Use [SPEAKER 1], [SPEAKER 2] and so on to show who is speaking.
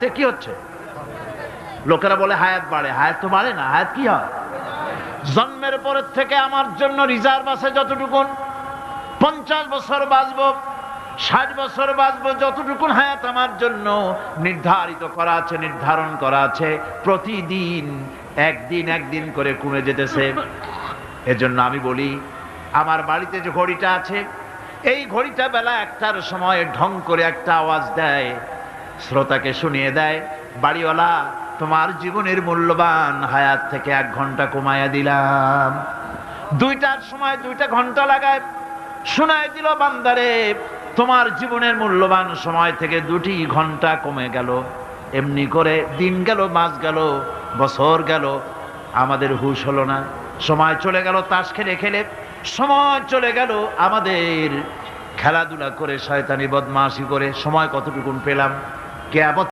[SPEAKER 1] কি হচ্ছে? লোকেরা বলে হায়াত বাড়ে, হায়াত তো বাড়ে না। হায়াত কি হয়? জন্মের পরের থেকে আমার জন্য রিজার্ভ আছে যতটুকুন, 50 বছর বাঁচবো, 60 বছর বাঁচবো, যতটুকুন হায়াত আমার জন্য নির্ধারিত করা আছে, নির্ধারণ করা আছে, প্রতিদিন একদিন করে কমে যেতেছে। এজন্য আমি বলি, আমার বাড়িতে যে ঘড়িটা আছে, এই ঘড়িটা বেলা 1টার সময় ঢং করে একটা আওয়াজ দেয়, শ্রোতাকে শুনিয়ে দেয়, বাড়িওয়ালা তোমার জীবনের মূল্যবান হায়াত থেকে 1 ঘন্টা কমায়া দিলাম। 2টার সময় 2টা ঘন্টা লাগায় শোনায় দিল, বান্দারে তোমার জীবনের মূল্যবান সময় থেকে 2টি ঘন্টা কমে গেল। এমনি করে দিন গেল, মাস গেল, বছর গেল, আমাদের হুঁশ হলো না। সময় চলে গেল তাস খেলে খেলে, সময় চলে গেল আমাদের খেলাধুলা করে, শয়তানি বদমাশি করে। সময় কতটুকুন পেলাম? কিয়ামত